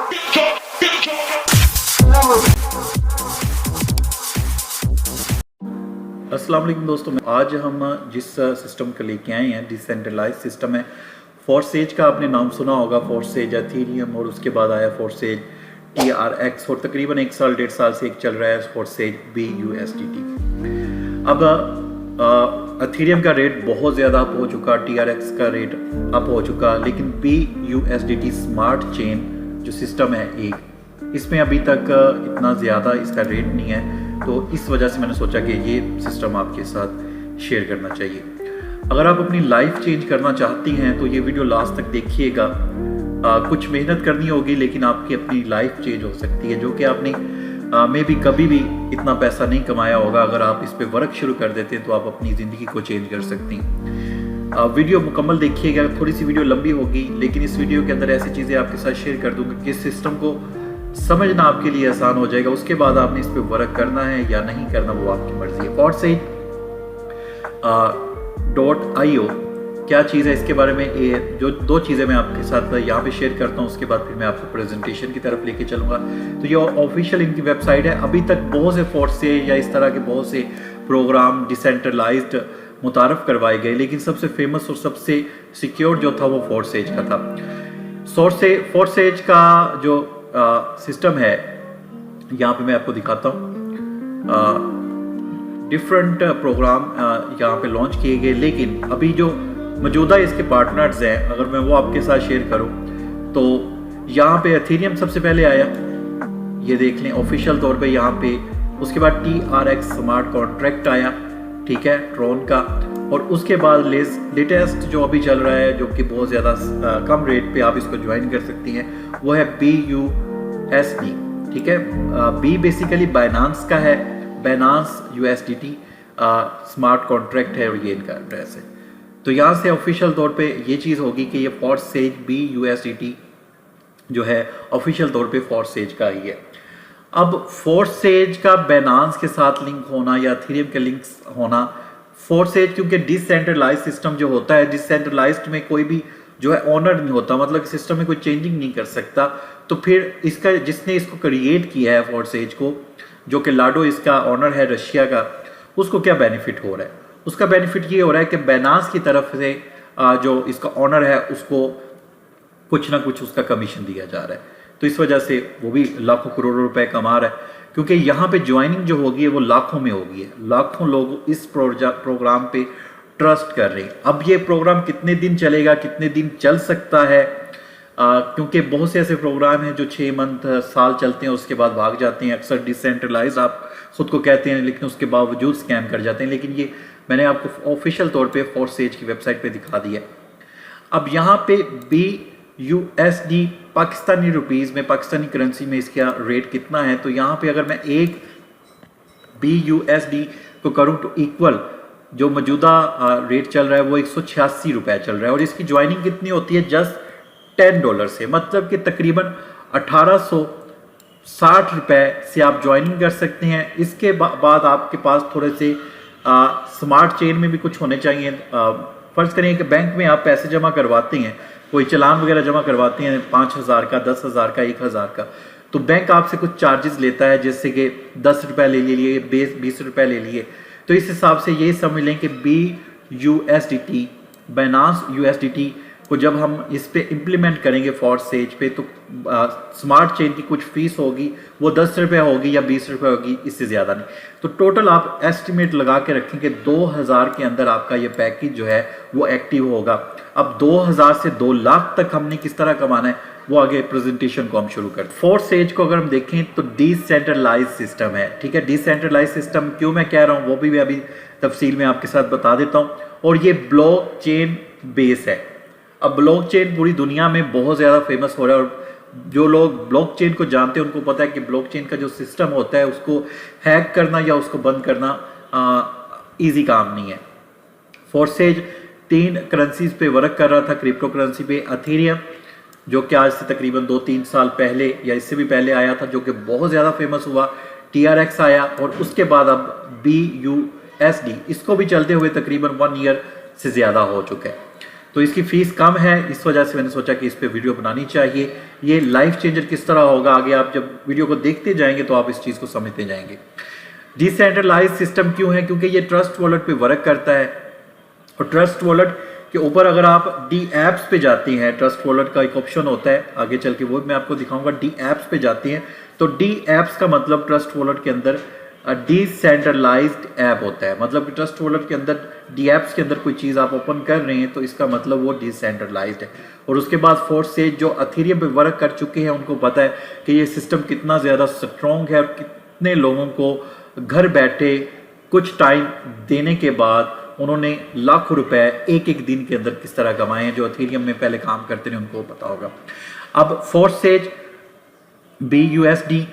अस्सलाम वालेकुम दोस्तों, आज हम जिस सिस्टम को लेके आए हैं डिसेंट्रलाइज सिस्टम है। फोर्सेज का आपने नाम सुना होगा, फोर्सेज एथेरियम, और उसके बाद आया फोर्सेज TRX, और तकरीबन 1 साल 1.5 साल से एक चल रहा है फोर्सेज BUSDT। अब एथेरियम का रेट बहुत ज़्यादा अप हो चुका, TRX का रेट अप हो चुका, लेकिन BUSDT स्मार्ट चेन जो सिस्टम है एक, इसमें अभी तक इतना ज़्यादा इसका रेट नहीं है। तो इस वजह से मैंने सोचा कि ये सिस्टम आपके साथ शेयर करना चाहिए। अगर आप अपनी लाइफ चेंज करना चाहती हैं तो ये वीडियो लास्ट तक देखिएगा। कुछ मेहनत करनी होगी, लेकिन आपकी अपनी लाइफ चेंज हो सकती है, जो कि आपने मे भी कभी भी इतना पैसा नहीं कमाया होगा। अगर आप इस पे वर्क शुरू कर देते हैं तो आप अपनी ज़िंदगी को चेंज कर सकती हैं। वीडियो मुकम्मल देखिएगा। थोड़ी सी वीडियो लंबी होगी, लेकिन इस वीडियो के अंदर ऐसी चीज़ें आपके साथ शेयर कर दूँगा कि इस सिस्टम को समझना आपके लिए आसान हो जाएगा। उसके बाद आपने इस पे वर्क करना है या नहीं करना, वो आपकी मर्जी है। Forsage.io क्या चीज़ है, इसके बारे में ये जो 2 चीज़ें मैं आपके साथ यहाँ पे शेयर करता हूँ, उसके बाद फिर मैं आपको प्रेजेंटेशन की तरफ लेके चलूँगा। तो ये ऑफिशियल इनकी वेबसाइट है। अभी तक बहुत से फोर्सेज या इस तरह के बहुत से प्रोग्राम डिसेंट्रलाइज्ड मुतारफ़ करवाए गए, लेकिन सबसे फेमस और सबसे सिक्योर जो था वो फोर्सेज का था। फोर्सेज का जो सिस्टम है, यहाँ पे मैं आपको दिखाता हूँ। डिफरेंट प्रोग्राम यहाँ पे लॉन्च किए गए, लेकिन अभी जो मौजूदा इसके पार्टनर्स हैं, अगर मैं वो आपके साथ शेयर करूँ तो यहाँ पे एथेरियम सबसे पहले आया, ये देख लें ऑफिशियल तौर पे यहाँ पे। उसके बाद TRX स्मार्ट कॉन्ट्रैक्ट आया, ठीक है, ट्रॉन का। और उसके बाद लेटेस्ट जो अभी चल रहा है, जो कि बहुत ज़्यादा कम रेट पे आप इसको ज्वाइन कर सकती हैं, वो है BUSD, ठीक है। B बेसिकली बाइनांस का है, बाइनांस USDT स्मार्ट कॉन्ट्रैक्ट है, और ये इनका एड्रेस है। तो यहाँ से ऑफिशियल तौर पे ये चीज़ होगी कि ये फोर्सेज BUSDT जो है ऑफिशियल तौर पे फोर्सेज का ही है। अब फोर्सेज का बाइनांस के साथ लिंक होना या एथेरियम के लिंक्स होना, फोर्सेज क्योंकि डिसेंट्रलाइज सिस्टम जो होता है, डिसेंट्रलाइज्ड में कोई भी जो है ओनर नहीं होता, मतलब सिस्टम में कोई चेंजिंग नहीं कर सकता। तो फिर इसका जिसने इसको क्रिएट किया है फोर्सेज को, जो कि लाडो इसका ओनर है रशिया का, उसको क्या बेनिफिट हो रहा है? उसका बेनिफिट ये हो रहा है कि बाइनांस की तरफ से जो इसका ओनर है उसको कुछ ना कुछ उसका कमीशन दिया जा रहा है। तो इस वजह से वो भी लाखों करोड़ों रुपए कमा रहा है, क्योंकि यहाँ पे ज्वाइनिंग जो होगी वो लाखों में होगी है। लाखों लोग इस प्रोग्राम पे ट्रस्ट कर रहे हैं। अब ये प्रोग्राम कितने दिन चलेगा, कितने दिन चल सकता है, क्योंकि बहुत से ऐसे प्रोग्राम हैं जो 6 मंथ साल चलते हैं, उसके बाद भाग जाते हैं। अक्सर डिसेंट्रलाइज आप खुद को कहते हैं, लेकिन उसके बावजूद स्कैम कर जाते हैं। लेकिन ये मैंने आपको ऑफिशियल तौर पे फोर्सेज की वेबसाइट पे दिखा दिया। अब यहाँ पे BUSD पाकिस्तानी रुपीज़ में, पाकिस्तानी करेंसी में इसका रेट कितना है, तो यहाँ पे अगर मैं एक BUSD को करूँ तो इक्वल जो मौजूदा रेट चल रहा है वो 186 रुपये चल रहा है। और इसकी ज्वाइनिंग कितनी होती है? जस्ट $10 से, मतलब कि तकरीबन 1860 रुपये से आप ज्वाइनिंग कर सकते हैं। इसके बाद आपके पास थोड़े से स्मार्ट चेन में भी कुछ होने चाहिए। फर्ज करें कि बैंक में आप पैसे जमा करवाते हैं, कोई चालान वगैरह जमा करवाते हैं 5000 का, 10,000 का, 1000 का, तो बैंक आपसे कुछ चार्जेस लेता है, जैसे कि 10 रुपये ले लिए, 20 रुपये ले लिए। तो इस हिसाब से ये समझ लें कि BUSDT बाइनांस USDT को जब हम इस पे इम्प्लीमेंट करेंगे फोर्सेज पे, तो स्मार्ट चेन की कुछ फीस होगी, वो 10 रुपये होगी या 20 रुपये होगी, इससे ज़्यादा नहीं। तो टोटल आप एस्टिमेट लगा के रखें कि 2000 के अंदर आपका ये पैकेज जो है वो एक्टिव होगा। अब 2000 से 2 लाख तक हमने किस तरह कमाना है, वो आगे प्रेजेंटेशन को हम शुरू करते हैं। फोर्सेज को अगर हम देखें तो डिसेंट्रलाइज सिस्टम है, ठीक है। डिसेंट्रलाइज सिस्टम क्यों मैं कह रहा हूँ वो भी मैं अभी तफसील में आपके साथ बता देता हूँ। और ये ब्लॉकचेन बेस है। अब ब्लॉकचेन पूरी दुनिया में बहुत ज़्यादा फेमस हो रहा है, और जो लोग ब्लॉकचेन को जानते हैं उनको पता है कि ब्लॉकचेन का जो सिस्टम होता है उसको हैक करना या उसको बंद करना इजी काम नहीं है। फोर्सेज 3 करेंसीज पे वर्क कर रहा था, क्रिप्टो करेंसी पे एथेरियम, जो कि आज से तकरीबन 2-3 साल पहले या इससे भी पहले आया था, जो कि बहुत ज़्यादा फेमस हुआ। TRX आया, और उसके बाद अब BUSD, इसको भी चलते हुए तकरीबन 1 ईयर से ज़्यादा हो चुका है। तो इसकी फीस कम है, इस वजह से मैंने सोचा कि इस पे वीडियो बनानी चाहिए। ये लाइफ चेंजर किस तरह होगा आगे आप जब वीडियो को देखते जाएंगे तो आप इस चीज़ को समझते जाएंगे। डिसेंट्रलाइज सिस्टम क्यों है? क्योंकि ये ट्रस्ट वॉलेट पे वर्क करता है और ट्रस्ट वॉलेट के ऊपर अगर आप डी एप्स पे जाती हैं, ट्रस्ट वॉलेट का एक ऑप्शन होता है आगे चल के वो मैं आपको दिखाऊंगा। डी एप्स पे जाती हैं तो डी एप्स का मतलब ट्रस्ट वॉलेट के अंदर डिसेंट्रलाइज्ड ऐप होता है। मतलब कि ट्रस्ट वॉलेट के अंदर डी एप्स के अंदर कोई चीज़ आप ओपन कर रहे हैं तो इसका मतलब वो डिसेंट्रलाइज्ड है। और उसके बाद फोर्सेज जो अथेरियम पे वर्क कर चुके हैं उनको पता है कि ये सिस्टम कितना ज़्यादा स्ट्रॉन्ग है और कितने लोगों को घर बैठे कुछ टाइम देने के बाद उन्होंने लाखों रुपए एक एक दिन के अंदर किस तरह कमाए हैं। जो अथेरियम में पहले काम करते थे उनको पता होगा। अब फोर्सेज BUSD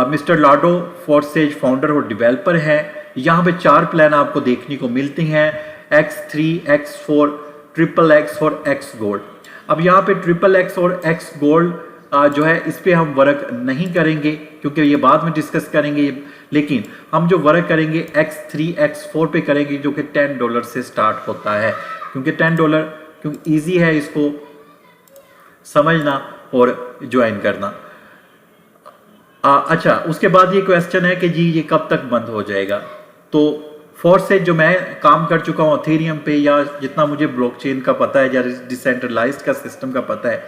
मिस्टर लाडो फोर्सेज फाउंडर और डेवलपर है। यहाँ पे 4 प्लान आपको देखने को मिलते हैं, X3, X4, XXX और X गोल्ड। अब यहाँ पे XXX और X गोल्ड जो है इस पे हम वर्क नहीं करेंगे क्योंकि ये बाद में डिस्कस करेंगे, लेकिन हम जो वर्क करेंगे X3, X4 पे करेंगे जो कि $10 से स्टार्ट होता है। क्योंकि $10 क्योंकि ईजी है इसको समझना और ज्वाइन करना। अच्छा, उसके बाद ये क्वेश्चन है कि जी ये कब तक बंद हो जाएगा? तो फोर्सेज जो मैं काम कर चुका हूँ अथेरियम पे या जितना मुझे ब्लॉकचेन का पता है या डिसेंट्रलाइज्ड का सिस्टम का पता है,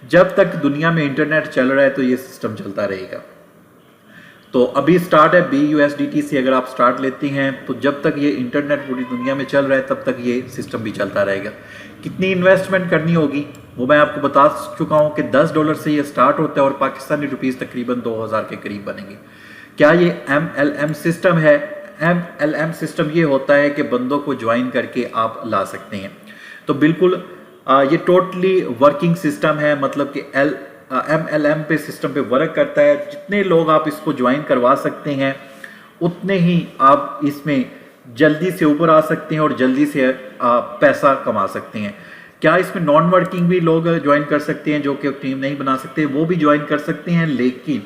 जब तक दुनिया में इंटरनेट चल रहा है तो ये सिस्टम चलता रहेगा। तो अभी स्टार्ट है BUSDT से अगर आप स्टार्ट लेते हैं तो जब तक ये इंटरनेट पूरी दुनिया में चल रहा है तब तक ये सिस्टम भी चलता रहेगा। कितनी इन्वेस्टमेंट करनी होगी वो मैं आपको बता चुका हूँ कि $10 से ये स्टार्ट होता है और पाकिस्तानी रुपीस तकरीबन 2000 के करीब बनेंगे। क्या ये MLM सिस्टम है? MLM सिस्टम ये होता है कि बंदों को ज्वाइन करके आप ला सकते हैं। तो बिल्कुल ये टोटली वर्किंग सिस्टम है, मतलब कि MLM पे सिस्टम पे वर्क करता है। जितने लोग आप इसको ज्वाइन करवा सकते हैं उतने ही आप इसमें जल्दी से ऊपर आ सकते हैं और जल्दी से पैसा कमा सकते हैं। क्या इसमें नॉन वर्किंग भी लोग ज्वाइन कर सकते हैं जो कि टीम नहीं बना सकते? वो भी ज्वाइन कर सकते हैं, लेकिन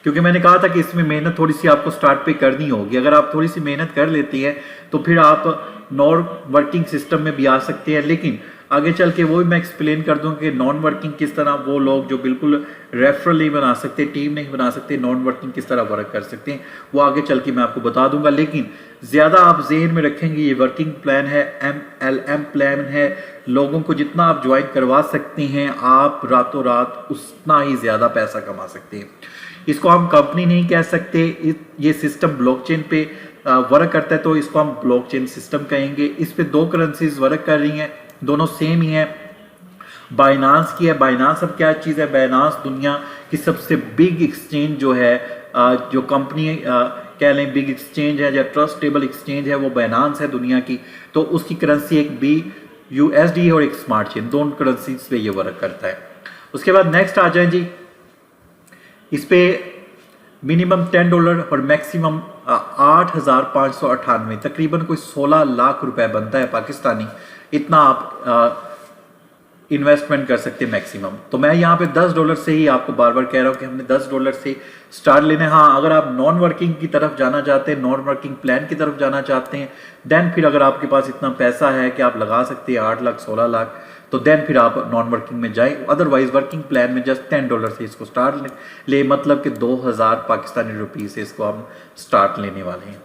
क्योंकि मैंने कहा था कि इसमें मेहनत थोड़ी सी आपको स्टार्ट पे करनी होगी। अगर आप थोड़ी सी मेहनत कर लेती हैं तो फिर आप नॉन वर्किंग सिस्टम में भी आ सकते हैं। लेकिन आगे चल के वो भी मैं एक्सप्लेन कर दूं कि नॉन वर्किंग किस तरह, वो लोग जो बिल्कुल रेफरल नहीं बना सकते, टीम नहीं बना सकते, नॉन वर्किंग किस तरह वर्क कर सकते हैं, वो आगे चल के मैं आपको बता दूंगा। लेकिन ज़्यादा आप जहन में रखेंगे ये वर्किंग प्लान है, MLM प्लान है। लोगों को जितना आप ज्वाइन करवा सकते हैं आप रातों रात उतना ही ज़्यादा पैसा कमा सकते हैं। इसको हम कंपनी नहीं कह सकते, ये सिस्टम ब्लॉकचेन पे वर्क करता है तो इसको हम ब्लॉकचेन सिस्टम कहेंगे। इस पे 2 करेंसीज वर्क कर रही हैं, दोनों सेम ही है। बाइनांस की है। बाइनांस अब क्या चीज़ है? बाइनांस दुनिया की सबसे बिग एक्सचेंज जो है, जो कंपनी कह लें बिग एक्सचेंज है या ट्रस्टेबल एक्सचेंज है, वो बाइनांस है दुनिया की। तो उसकी करेंसी एक BUSD और एक स्मार्ट चेन, दोनों करेंसीज पे ये वर्क करता है। उसके बाद नेक्स्ट आ जाए जी, इस पे मिनिमम $10 और मैक्सिमम 8598, तकरीबन कोई 16 लाख रुपए बनता है पाकिस्तानी। इतना आप इन्वेस्टमेंट कर सकते हैं मैक्सिमम। तो मैं यहाँ पे $10 से ही आपको बार बार कह रहा हूँ कि हमने $10 से स्टार्ट लेने। हाँ, अगर आप नॉन वर्किंग की तरफ जाना चाहते हैं, नॉन वर्किंग प्लान की तरफ जाना चाहते हैं, देन फिर अगर आपके पास इतना पैसा है कि आप लगा सकते हैं 8 लाख 16 लाख, तो देन फिर आप नॉन वर्किंग में जाएं। अदरवाइज वर्किंग प्लान में जस्ट $10 से इसको स्टार्ट ले, मतलब कि 2000 पाकिस्तानी रुपये से इसको हम स्टार्ट लेने वाले हैं।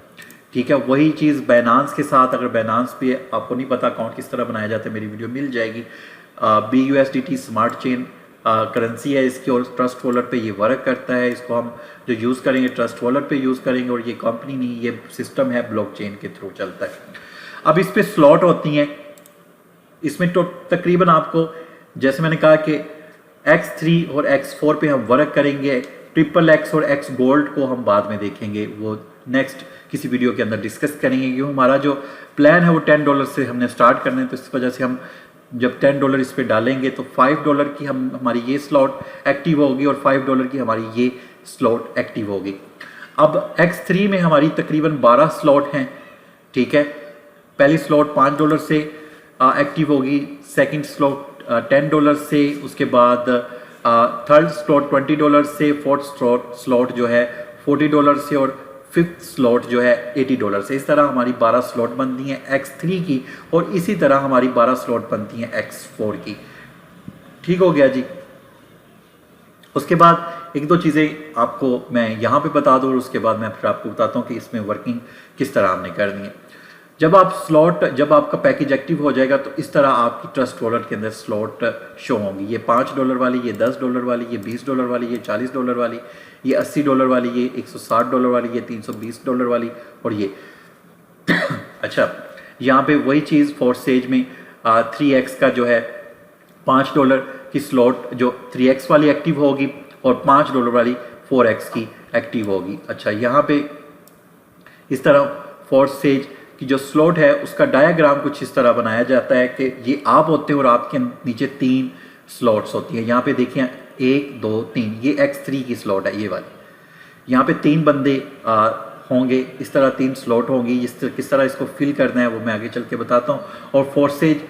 ठीक है, वही चीज़ बाइनांस के साथ। अगर बाइनांस पे आपको नहीं पता अकाउंट किस तरह बनाया जाता है, मेरी वीडियो मिल जाएगी। BUSDT स्मार्ट चेन करेंसी है इसकी और ट्रस्ट वॉलेट पे ये वर्क करता है। इसको हम जो यूज़ करेंगे ट्रस्ट वॉलेट पे यूज़ करेंगे और ये कंपनी नहीं, ये सिस्टम है ब्लॉकचेन के थ्रू चलता है। अब इस पे स्लॉट होती हैं, इसमें तो तकरीबन आपको जैसे मैंने कहा कि X3 और X4 पे हम वर्क करेंगे। XXX और X गोल्ड को हम बाद में देखेंगे, वो नेक्स्ट किसी वीडियो के अंदर डिस्कस करेंगे। क्योंकि हमारा जो प्लान है वो $10 से हमने स्टार्ट करना है, तो इस वजह से हम जब $10 इस पे डालेंगे तो $5 की हमारी ये स्लॉट एक्टिव होगी और $5 की हमारी ये स्लॉट एक्टिव होगी। अब X3 में हमारी तकरीबन 12 स्लॉट हैं। ठीक है, पहली स्लॉट $5 से एक्टिव होगी, सेकंड स्लॉट $10 से, उसके बाद थर्ड स्लॉट $20 से, फोर्थ स्लॉट जो है $40 से और फिफ्थ स्लॉट जो है $80 से। इस तरह हमारी 12 स्लॉट बनती हैं X3 की और इसी तरह हमारी 12 स्लॉट बनती हैं X4 की। ठीक हो गया जी। उसके बाद एक दो चीज़ें आपको मैं यहाँ पे बता दूँ और उसके बाद मैं फिर आपको बताता हूँ कि इसमें वर्किंग किस तरह हमने करनी है। जब आपका पैकेज एक्टिव हो जाएगा तो इस तरह आपकी ट्रस्ट वॉलेट के अंदर स्लॉट शो होंगी। ये $5 वाली, ये $10 वाली, ये $20 वाली, ये $40 वाली, ये $80 वाली, ये $160 वाली, ये $320 वाली और ये अच्छा, यहाँ पे वही चीज़ फोर्सेज में 3x का जो है $5 की स्लॉट जो 3x वाली एक्टिव होगी और $5 वाली 4x की एक्टिव होगी। अच्छा, यहाँ पे इस तरह फोर्सेज की जो स्लॉट है उसका डायग्राम कुछ इस तरह बनाया जाता है कि ये आप होते हैं और आपके नीचे 3 स्लॉट्स होती हैं। यहाँ पे देखिए 1 2 3, ये X3 की स्लॉट है ये वाली। यहाँ पे 3 बंदे होंगे, इस तरह 3 स्लॉट होंगी। किस तरह इसको फिल करना है वो मैं आगे चल के बताता हूँ। और फोर्सेज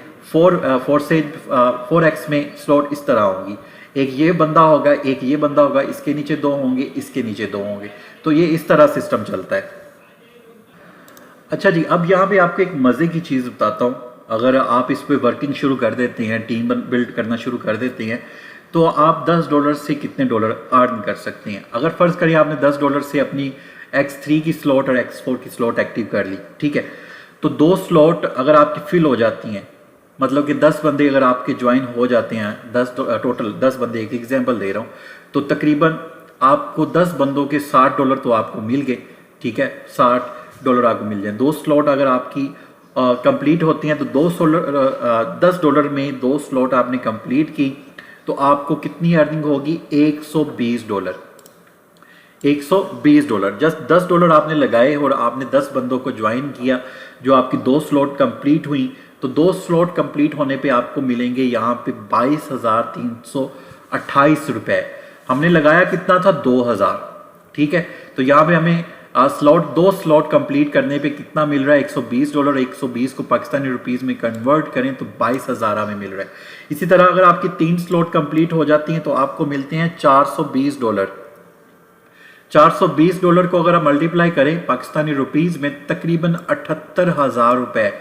4x में स्लॉट इस तरह होंगी, एक ये बंदा होगा, एक ये बंदा होगा, इसके नीचे 2 होंगे, इसके नीचे 2 होंगे। तो ये इस तरह सिस्टम चलता है। अच्छा जी, अब यहाँ पे आपको एक मज़े की चीज़ बताता हूँ। अगर आप इस पे वर्किंग शुरू कर देते हैं, टीम बिल्ड करना शुरू कर देते हैं, तो आप $10 से कितने डॉलर अर्न कर सकते हैं। अगर फ़र्ज़ करिए आपने $10 से अपनी X3 की स्लॉट और X4 की स्लॉट एक्टिव कर ली, ठीक है, तो 2 स्लॉट अगर आपकी फिल हो जाती हैं, मतलब कि 10 बंदे अगर आपके ज्वाइन हो जाते हैं, टोटल 10 बंदे, एक एग्जाम्पल दे रहा हूँ, तो तकरीबन आपको 10 बंदों के $60 तो आपको मिल गए। ठीक है, $60 आपको मिल जाए। 2 स्लॉट अगर आपकी कंप्लीट होती हैं तो $10 में 2 स्लॉट आपने कंप्लीट की तो आपको कितनी अर्निंग होगी? $120। $120 जस्ट $10 आपने लगाए और आपने 10 बंदों को ज्वाइन किया, जो आपकी 2 स्लॉट कंप्लीट हुई, तो 2 स्लॉट कंप्लीट होने पे आपको मिलेंगे यहाँ पे 22,328 रुपए। हमने लगाया कितना था? 2,000। ठीक है, तो यहाँ पे हमें स्लॉट 2 स्लॉट कंप्लीट करने पे कितना मिल रहा है? $120। 120 को पाकिस्तानी रुपीस में कन्वर्ट करें तो 22,000 हमें मिल रहा है। इसी तरह अगर आपकी 3 स्लॉट कंप्लीट हो जाती हैं तो आपको मिलते हैं $420। $420 को अगर हम मल्टीप्लाई करें पाकिस्तानी रुपीस में तकरीबन 78,000 रुपए,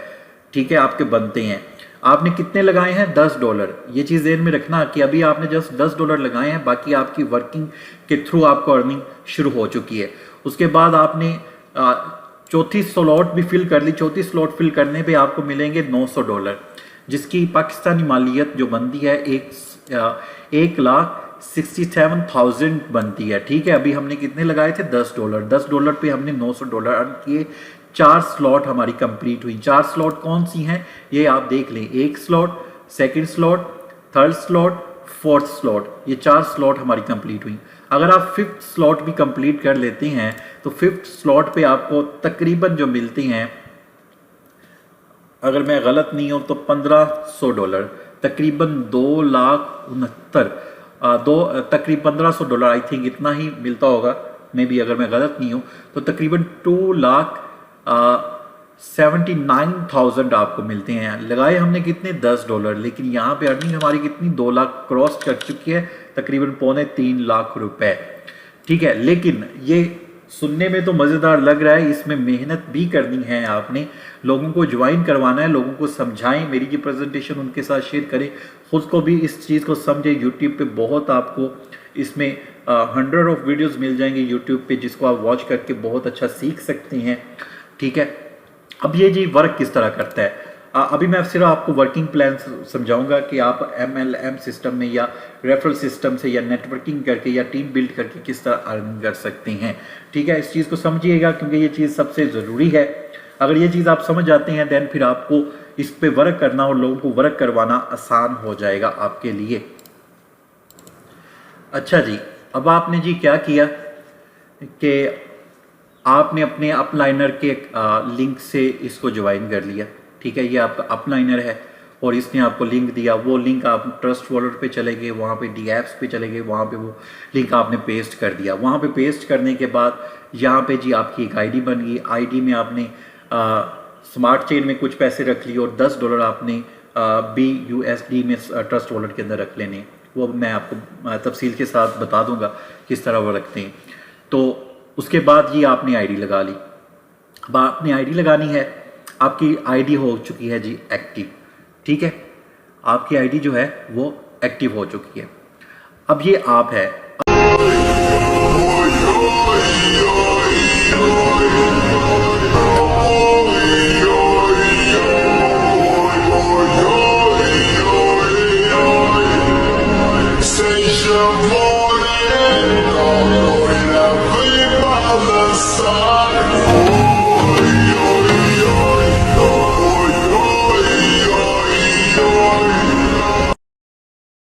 ठीक है, आपके बनते हैं। आपने कितने लगाए हैं? $10। ये चीज़ ध्यान में रखना कि अभी आपने जस्ट $10 लगाए हैं, बाकी आपकी वर्किंग के थ्रू आपको अर्निंग शुरू हो चुकी है। उसके बाद आपने चौथी स्लॉट भी फिल कर ली। चौथी स्लॉट फिल करने पे आपको मिलेंगे $900, जिसकी पाकिस्तानी मालियत जो बनती है 1,67,000 बनती है। ठीक है, अभी हमने कितने लगाए थे? $10। $10 पे हमने $900 अर्न किए। 4 स्लॉट हमारी कंप्लीट हुई। 4 स्लॉट कौन सी हैं ये आप देख लें। 1 slot, second slot, third slot, fourth slot, ये 4 स्लॉट हमारी कंप्लीट हुई। अगर आप 5th स्लॉट भी कंप्लीट कर लेते हैं तो 5th स्लॉट पे आपको तकरीबन जो मिलते हैं, अगर मैं गलत नहीं हूं तो $1,500, तकरीबन 2,69,000 तकरीबन $1,500 आई थिंक इतना ही मिलता होगा, मे बी, अगर मैं गलत नहीं हूं तो तकरीबन 2,79,000 आपको मिलते हैं। लगाए हमने कितने? $10, लेकिन यहाँ पे अर्निंग हमारी कितनी? 2 लाख क्रॉस कर चुकी है, तकरीबन 2.25 लाख रुपए। ठीक है, लेकिन ये सुनने में तो मज़ेदार लग रहा है, इसमें मेहनत भी करनी है। आपने लोगों को ज्वाइन करवाना है, लोगों को समझाएं, मेरी ये प्रेजेंटेशन उनके साथ शेयर करें, खुद को भी इस चीज़ को समझें। यूट्यूब पे बहुत आपको इसमें 100 ऑफ वीडियोस मिल जाएंगे यूट्यूब पे, जिसको आप वॉच करके बहुत अच्छा सीख सकते हैं। ठीक है, अब ये जी वर्क किस तरह करता है, अभी मैं सिर्फ आपको वर्किंग प्लान समझाऊंगा कि आप MLM सिस्टम में या रेफरल सिस्टम से या नेटवर्किंग करके या टीम बिल्ड करके किस तरह अर्निंग कर सकते हैं। ठीक है, इस चीज़ को समझिएगा क्योंकि ये चीज़ सबसे ज़रूरी है। अगर ये चीज़ आप समझ जाते हैं देन फिर आपको इस पे वर्क करना और लोगों को वर्क करवाना आसान हो जाएगा आपके लिए। अच्छा जी, अब आपने जी क्या किया कि आपने अपने अपलाइनर के लिंक से इसको ज्वाइन कर लिया। ठीक है, ये आपका अपलाइनर है और इसने आपको लिंक दिया। वो लिंक आप ट्रस्ट वॉलेट पे चले गए, वहाँ पे DApps पे चले गए, वहाँ पे वो लिंक आपने पेस्ट कर दिया। वहाँ पे पेस्ट करने के बाद यहाँ पे जी आपकी एक ID बन गई। ID में आपने स्मार्ट चेन में कुछ पैसे रख लिए और $10 आपने BUSD में ट्रस्ट वॉलेट के अंदर रख लेने। वो मैं आपको तफसील के साथ बता दूंगा किस तरह वो रखते हैं। तो उसके बाद ये आपने आईडी लगा ली। अब आपने आईडी लगानी है, आपकी आईडी हो चुकी है जी एक्टिव, ठीक है, आपकी आईडी जो है वो एक्टिव हो चुकी है। अब ये आप है, Morning,